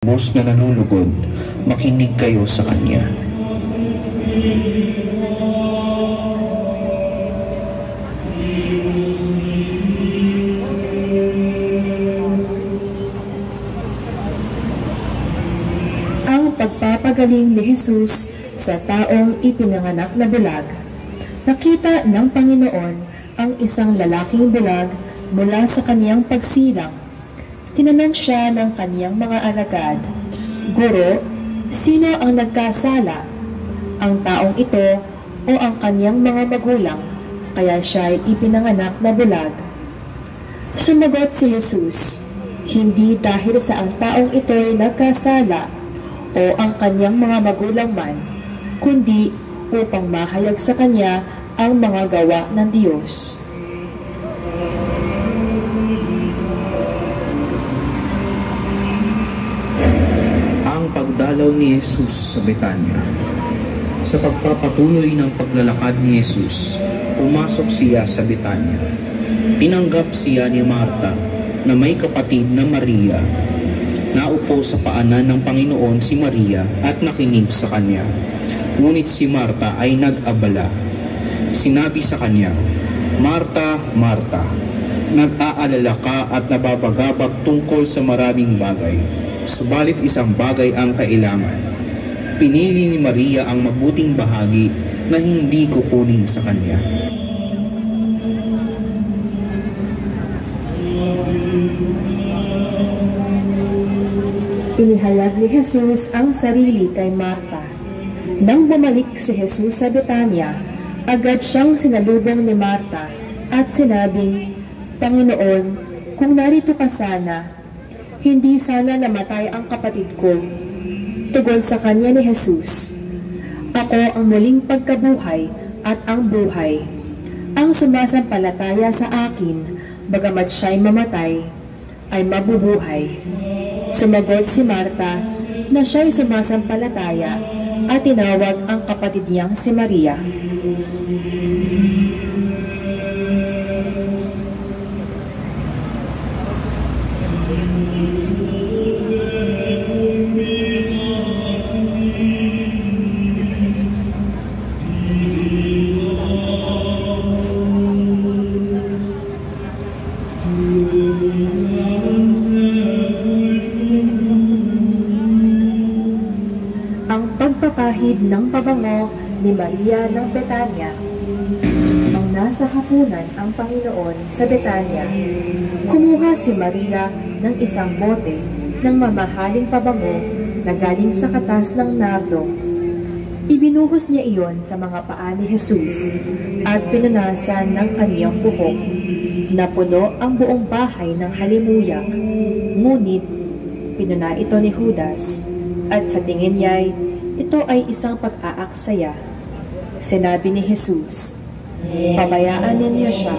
Bos na nalulugod, makinig kayo sa Kanya. Ang pagpapagaling ni Jesus sa taong ipinanganak na bulag. Nakita ng Panginoon ang isang lalaking bulag mula sa kaniyang pagsilang. Tinanong siya ng kaniyang mga alagad, "Guro, sino ang nagkasala? Ang taong ito o ang kaniyang mga magulang, kaya siya ay ipinanganak na bulag?" Sumagot si Jesus, "Hindi dahil sa ang taong ito ay nagkasala o ang kaniyang mga magulang man, kundi upang mahayag sa kanya ang mga gawa ng Diyos." Pagdalaw ni Jesus sa Betanya. Sa pagpapatuloy ng paglalakad ni Jesus, pumasok siya sa Betanya. Tinanggap siya ni Marta na may kapatid na Maria. Naupo sa paanan ng Panginoon si Maria at nakinig sa kanya. Ngunit si Marta ay nag-abala. Sinabi sa kanya, "Marta, Marta, nag-aalala ka at nababagabag tungkol sa maraming bagay. Subalit isang bagay ang kailangan. Pinili ni Maria ang mabuting bahagi na hindi kukunin sa kanya." Inihayag ni Jesus ang sarili kay Marta. Nang bumalik si Jesus sa Betanya, agad siyang sinalubong ni Marta at sinabing, "Panginoon, kung narito ka sana, hindi sana namatay ang kapatid ko." Tugon sa kanya ni Jesus, "Ako ang muling pagkabuhay at ang buhay. Ang sumasampalataya sa akin, bagamat siya'y mamatay, ay mabubuhay." Sumagot si Marta na siya'y sumasampalataya at tinawag ang kapatid niyang si Maria. Pagpapahid ng pabango ni Maria ng Betanya. Ang nasa hapunan ang Panginoon sa Betanya, kumuha si Maria ng isang bote ng mamahaling pabango na galing sa katas ng nardo. Ibinuhos niya iyon sa mga paa ni Jesus at pinunasan ng kaniyang buhok. Napuno ang buong bahay ng halimuyak, ngunit pinuna ito ni Judas, at sa tingin niya'y ito ay isang pag-aaksaya. Sinabi ni Jesus, "Pabayaan ninyo siya.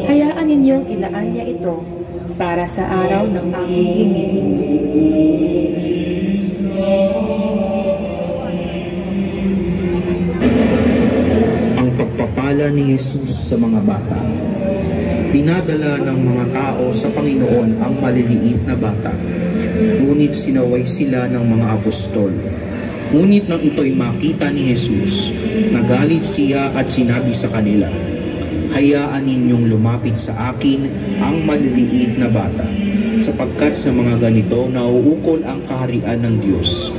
Hayaan ninyong ilaan niya ito para sa araw ng aking limit." Ang pagpapala ni Jesus sa mga bata. Dinadala ng mga tao sa Panginoon ang maliliit na bata, ngunit sinaway sila ng mga apostol. Ngunit nang ito'y makita ni Jesus, nagalit siya at sinabi sa kanila, "Hayaan ninyong lumapit sa akin ang maliliit na bata, sapagkat sa mga ganito nauukol ang kaharian ng Diyos.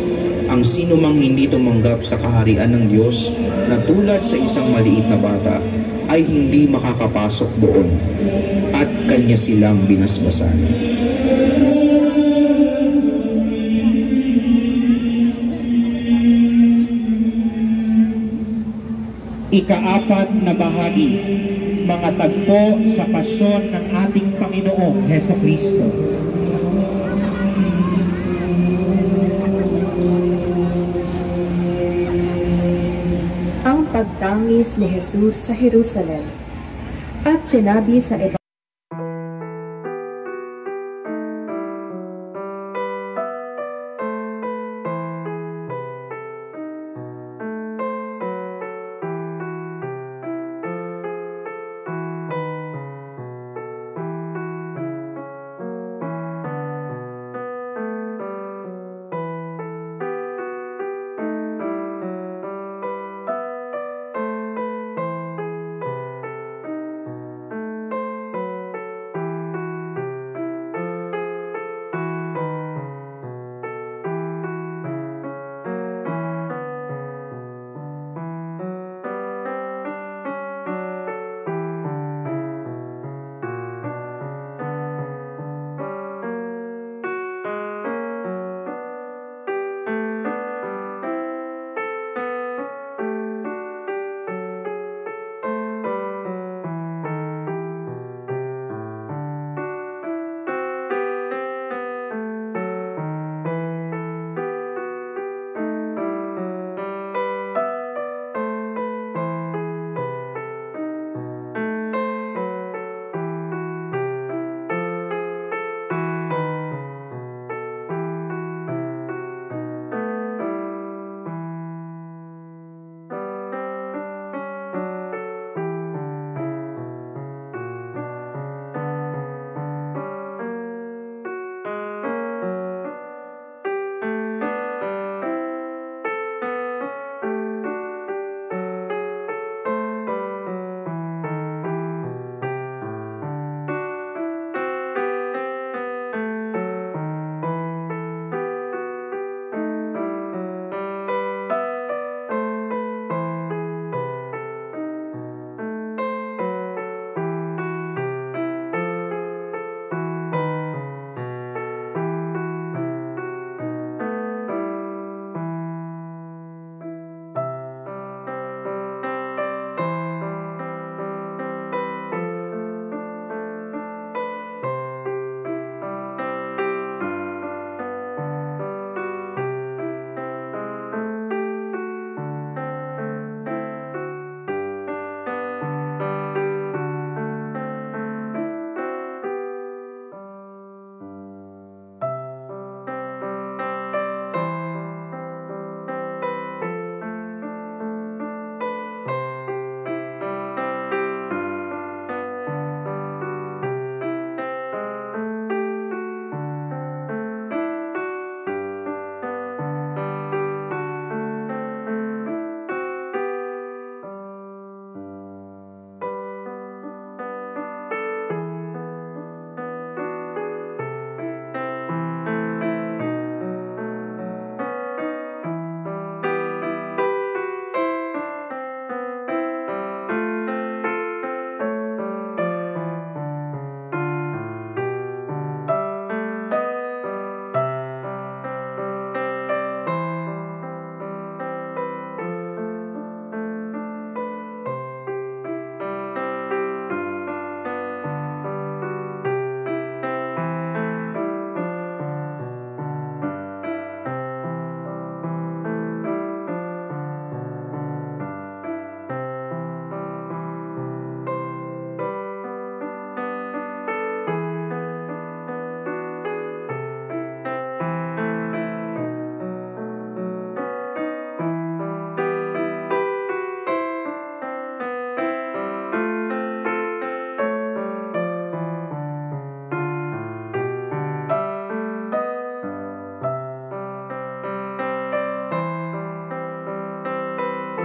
Ang sino mang hindi tumanggap sa kaharian ng Diyos na tulad sa isang maliit na bata, ay hindi makakapasok doon." At kanya silang binasbasan. Ika-4 na bahagi, mga tagpo sa pasyon ng ating Panginoong Hesukristo. Ang pagtangis ni Jesus sa Jerusalem. At sinabi sa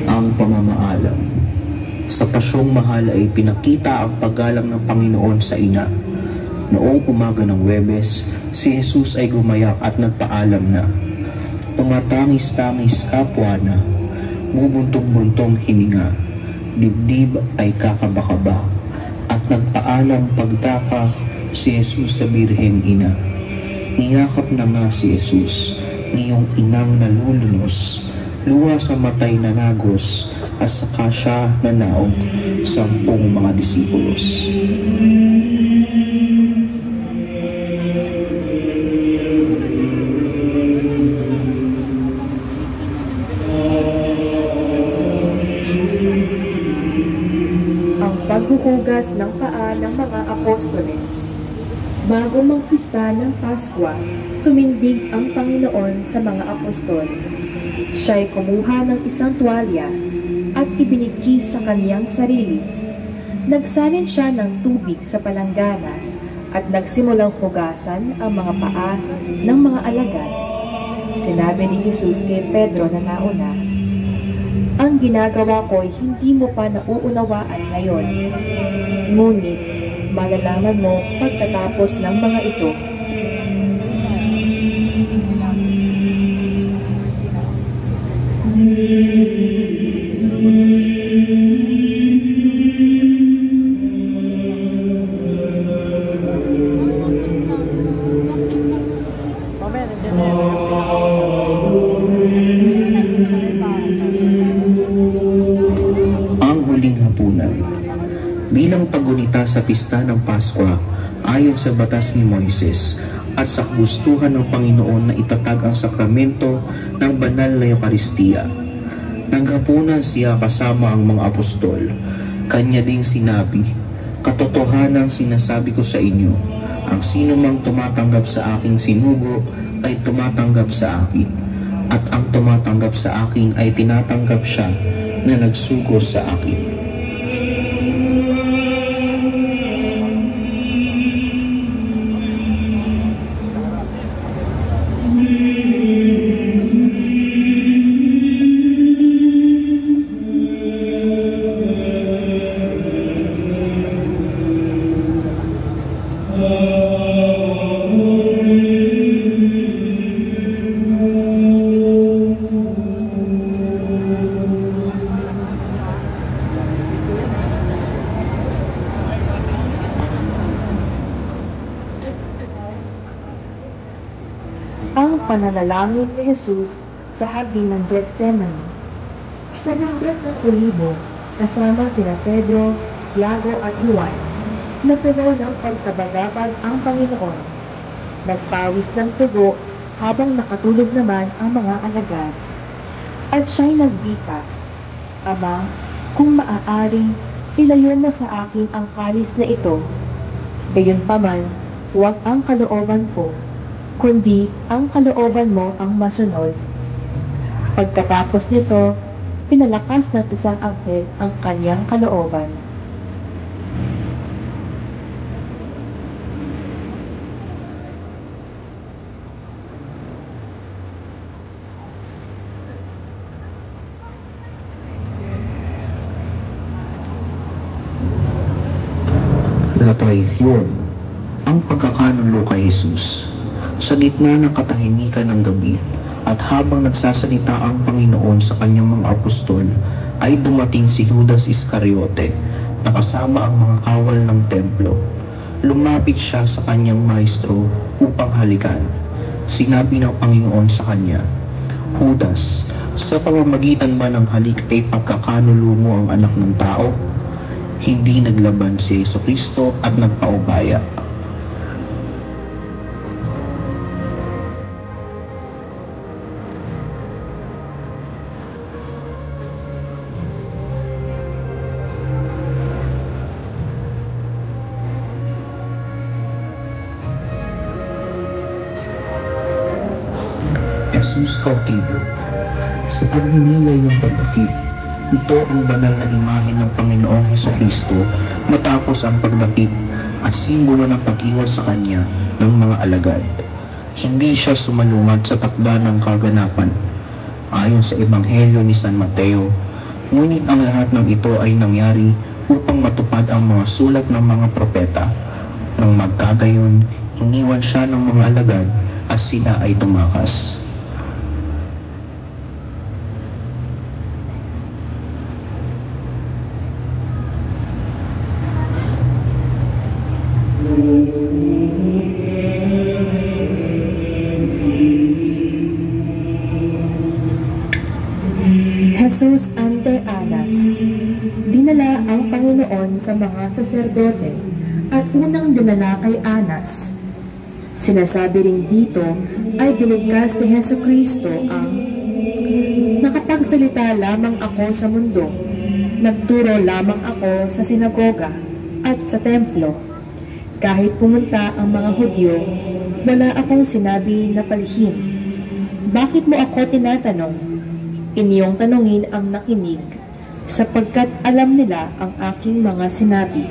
Ang pamamaalam. Sa pasyong mahal ay pinakita ang paggalang ng Panginoon sa ina. Noong umaga ng Huwebes, si Jesus ay gumayak at nagpaalam na. Tumatangis-tangis kapwa na, bubuntong-buntong hininga, dibdib ay kakaba-kaba, at nagpaalam pagtaka si Jesus sa Birheng Ina. Niyakap na nga si Jesus, niyong inang nalulunos, luwa sa matay na nagos, at saka siya nanaog 10 mga disipulos. Ang paghuhugas ng paa ng mga apostoles. Bago magpista ng Paskwa, tumindig ang Panginoon sa mga apostol. Siya'y kumuha ng isang tuwalya at ibinigkis sa kaniyang sarili. Nagsalin siya ng tubig sa palanggana at nagsimulang hugasan ang mga paa ng mga alagad. Sinabi ni Jesus kay Pedro na nauna, "Ang ginagawa ko'y hindi mo pa nauunawaan ngayon. Ngunit malalaman mo pagkatapos ng mga ito." Ang huling hapunan. Bilang paggunita sa pista ng Paskwa, ayon sa batas ni Moises, at sa kagustuhan ng Panginoon na itatag ang sakramento ng banal na Eucharistia. Naghapunan siya kasama ang mga apostol. Kanya ding sinabi, "Katotohanang sinasabi ko sa inyo, ang sino mang tumatanggap sa aking sinugo ay tumatanggap sa akin, at ang tumatanggap sa akin ay tinatanggap siya na nagsugo sa akin." Ang pananalangin ni Jesus sa hardin ng Getsemani. Sa lugar ng Olibo, kasama sina Pedro, Tiago at Juan, napuno ng pagtabagabag ang Panginoon. Nagpawis ng tugo habang nakatulog naman ang mga alagad. At siya'y nagbika, "Ama, kung maaari, ilayo mo sa akin ang kalis na ito. Gayunpaman, huwag ang kalooban ko, kundi ang kalooban mo ang masunod." Pagkatapos nito, pinalakas ng isang anghel ang kanyang kalooban. Latraisyon, ang pagkakanulo kay Jesus. Sa gitna ng katahimikan ng gabi at habang nagsasalita ang Panginoon sa kanyang mga apostol, ay dumating si Judas Iscariote na kasama ang mga kawal ng templo. Lumapit siya sa kanyang maestro upang halikan. Sinabi ng Panginoon sa kanya, "Judas, sa pamamagitan ba ng halik ay pagkakanulo mo ang anak ng tao?" Hindi naglaban si Jesucristo at nagpaubaya. Jesus Cautivo. Sa pagninilay ng pagdakip, ito ang banal na imahe ng Panginoong Jesucristo matapos ang pagdakip at simbolo ng pag-iwas sa Kanya ng mga alagad. Hindi siya sumalungat sa takda ng kaganapan. Ayon sa Ebanghelyo ni San Mateo, Ngunit ang lahat ng ito ay nangyari upang matupad ang mga sulat ng mga propeta. Nang magkagayon, iniwan siya ng mga alagad at sila ay tumakas. Jesus ante Anas. Dinala ang Panginoon sa mga saserdote at unang dinala kay Anas. Sinasabi rin dito ay binigkas ni Hesukristo ang nakapagsalita lamang ako sa mundo, nagturo lamang ako sa sinagoga at sa templo. Kahit pumunta ang mga Hudyo, wala akong sinabi na palihim. Bakit mo ako tinatanong? Inyong tanungin ang nakinig, sapagkat alam nila ang aking mga sinabi.